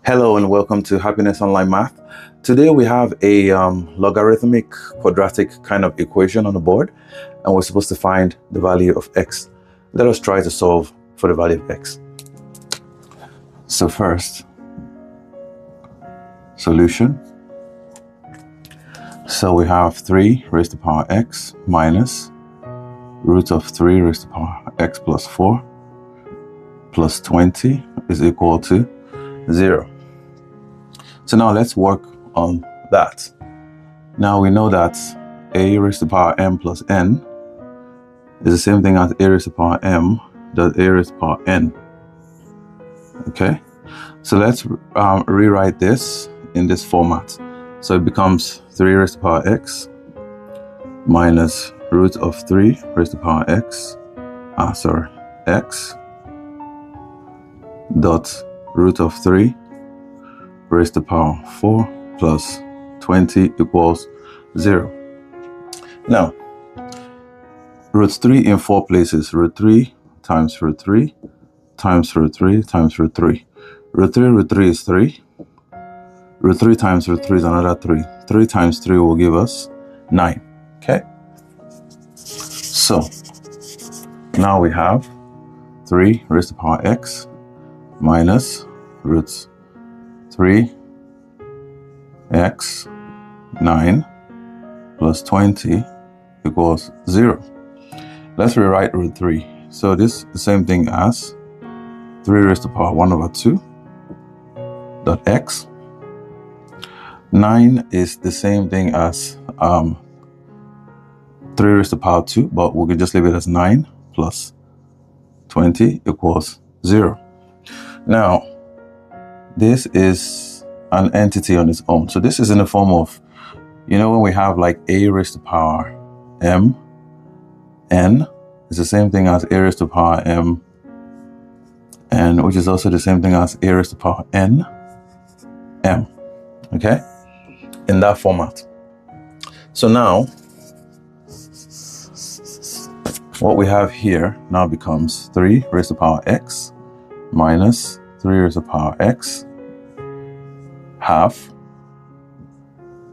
Hello and welcome to Happiness Online Math. Today we have a logarithmic quadratic kind of equation on the board, and we're supposed to find the value of x. Let us try to solve for the value of x. So first, solution. So we have 3 raised to the power x minus root of 3 raised to the power x plus 4 plus 20 is equal to 0. So now let's work on that. Now we know that a raised to the power m plus n is the same thing as a raised to the power m dot a raised to the power n. Okay, so let's rewrite this in this format. So it becomes 3 raised to the power x minus root of 3 raised to the power x, x dot root of 3 raised to the power 4 plus 20 equals 0. Now, root 3 in 4 places. Root 3 times root 3 times root 3 times root 3. Root 3 is 3. Root 3 times root 3 is another 3. 3 times 3 will give us 9. Okay? So, now we have 3 raised to the power x minus root 3 x 9 plus 20 equals 0. Let's rewrite root 3. So this is the same thing as 3 raised to the power 1 over 2 dot x. 9 is the same thing as 3 raised to the power 2, but we could just leave it as 9 plus 20 equals 0. Now, this is an entity on its own. So this is in the form of, when we have like a raised to the power m, n is the same thing as a raised to the power m, n, which is also the same thing as a raised to the power n, m. Okay? In that format. So now, what we have here now becomes 3 raised to the power x minus 3 raised to the power x half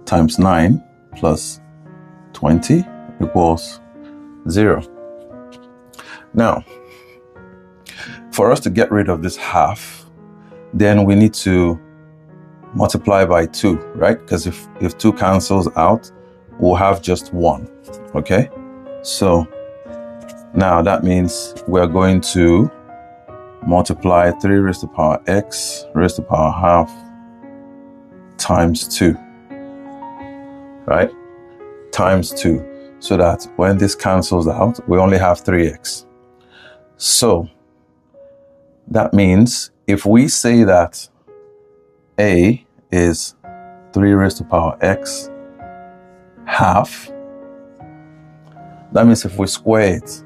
times 9 plus 20 equals 0. Now, for us to get rid of this half, then we need to multiply by 2, right? Because if 2 cancels out, we'll have just 1, okay? So now that means we're going to multiply 3 raised to the power x raised to the power half times 2, right? Times 2, so that when this cancels out, we only have 3x. So that means if we say that a is 3 raised to the power x half, that means if we square it,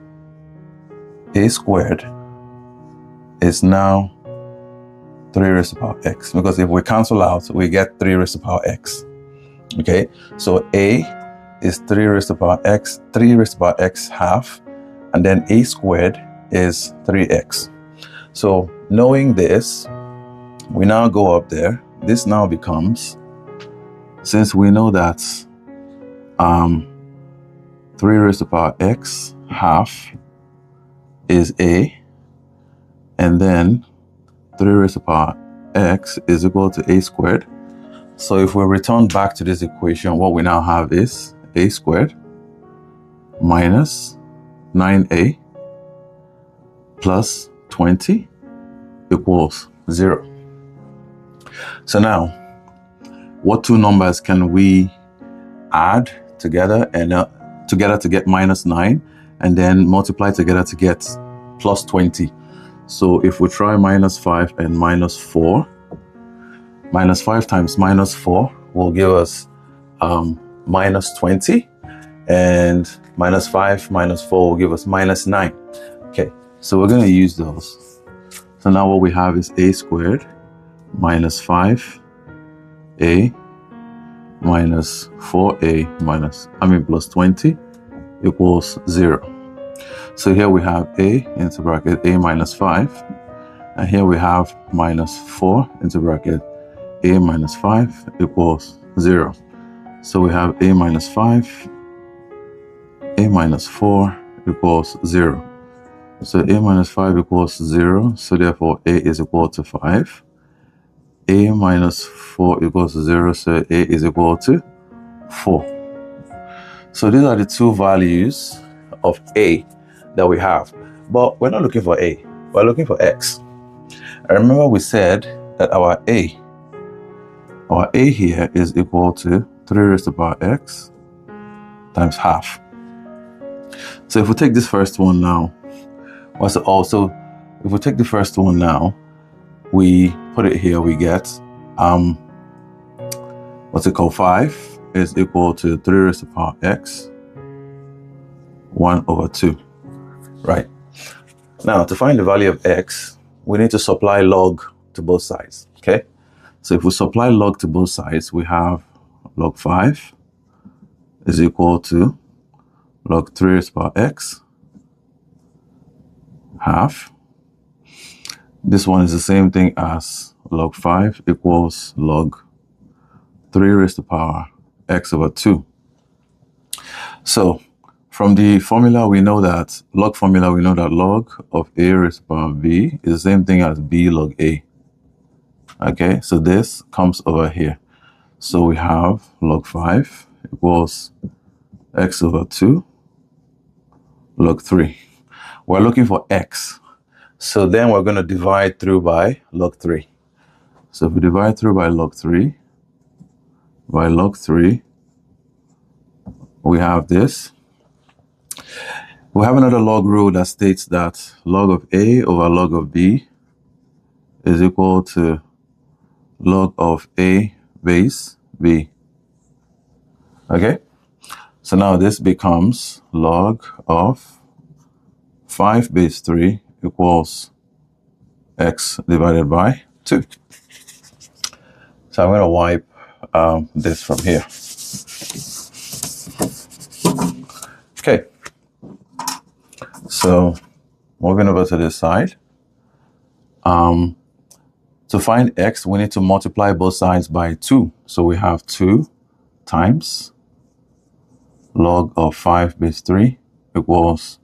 a squared is now 3 raised to the power x, because if we cancel out, we get 3 raised to the power x. Okay, so a is 3 raised to the power x, 3 raised to the power x half, and then a squared is 3x. So knowing this, we now go up there. This now becomes, since we know that 3 raised to the power x half is a, and then 3 raised to the power x is equal to a squared. So if we return back to this equation, what we now have is a squared minus 9a plus 20 equals 0. So now, what two numbers can we add together and together to get minus 9, and then multiply together to get plus 20? So if we try minus 5 and minus 4, minus 5 times minus 4 will give us minus 20, and minus 5 minus 4 will give us minus 9. Okay, so we're going to use those. So now what we have is a squared minus 5a minus 4a plus 20 equals 0. So here we have a into bracket a minus 5, and here we have minus 4 into bracket a minus 5 equals 0. So we have a minus 5, a minus 4 equals 0. So a minus 5 equals 0. So therefore a is equal to 5. A minus 4 equals 0. So a is equal to 4. So these are the two values of a that we have. But we're not looking for a. We're looking for x. I remember we said that our a here is equal to 3 raised to the power x times half. So if we take this first one now, if we take the first one now, we put it here, we get, 5 is equal to 3 raised to the power x 1 over 2, right? Now, to find the value of x, we need to supply log to both sides, okay? So if we supply log to both sides, we have log 5 is equal to log 3 raised to the power x half. This one is the same thing as log 5 equals log 3 raised to the power x over 2. So from the formula, we know that log of a raised to the power b is the same thing as b log a. Okay, so this comes over here. So we have log 5 equals x over 2 log 3. We're looking for x. So then we're going to divide through by log 3. So if we divide through by log 3, we have this. We have another log rule that states that log of a over log of b is equal to log of a base b. Okay? So now this becomes log of 5 base 3 equals x divided by 2. So I'm going to wipe this from here. Okay. So moving over to this side. To find x, we need to multiply both sides by 2. So we have 2 times log of 5 base 3 equals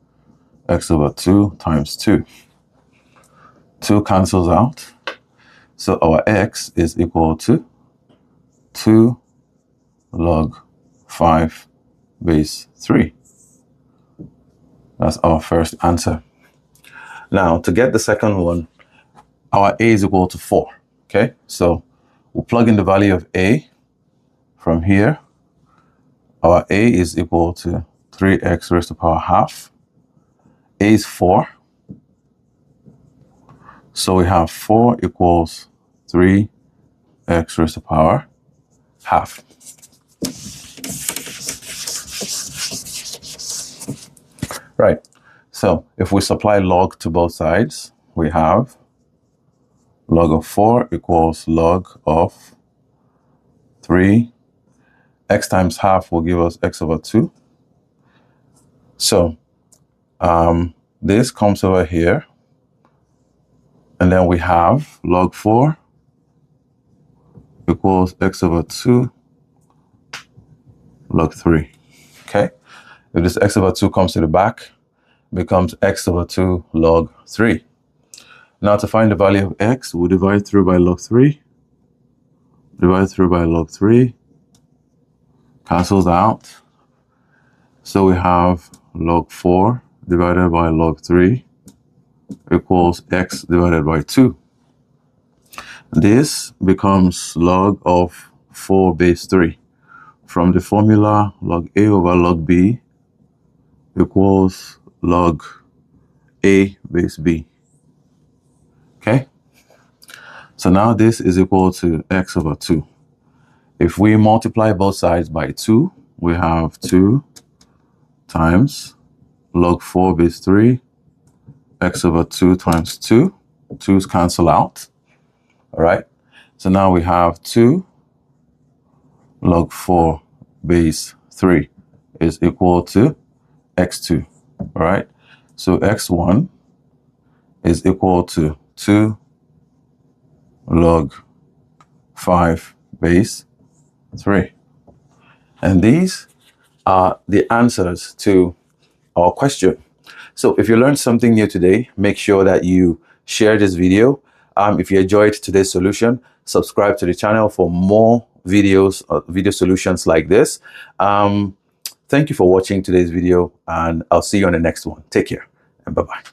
x over 2 times 2. 2 cancels out. So our x is equal to 2 log 5 base 3. That's our first answer. Now, to get the second one, our a is equal to 4. Okay, so we'll plug in the value of a from here. Our a is equal to 3x raised to the power half. A is 4. So we have 4 equals 3x raised to the power half. Right. So if we supply log to both sides, we have log of 4 equals log of 3. X times half will give us x over 2. So this comes over here. And then we have log 4 equals x over 2 log 3. Okay? If this x over 2 comes to the back, it becomes x over 2 log 3. Now to find the value of x, we'll divide through by log 3. Divide through by log 3. Cancels out. So we have log 4 divided by log 3 equals x divided by 2. This becomes log of 4 base 3. From the formula, log a over log b equals log a base b. Okay? So now this is equal to x over 2. If we multiply both sides by 2, we have 2 times log 4 base 3 x over 2 times 2. 2's cancel out. All right. So now we have 2 log 4 base 3 is equal to x2. All right. So x1 is equal to 2 log 5 base 3. And these are the answers to our question. So if you learned something new today, make sure that you share this video. If you enjoyed today's solution, subscribe to the channel for more videos, video solutions like this. Thank you for watching today's video, and I'll see you on the next one. Take care and bye-bye.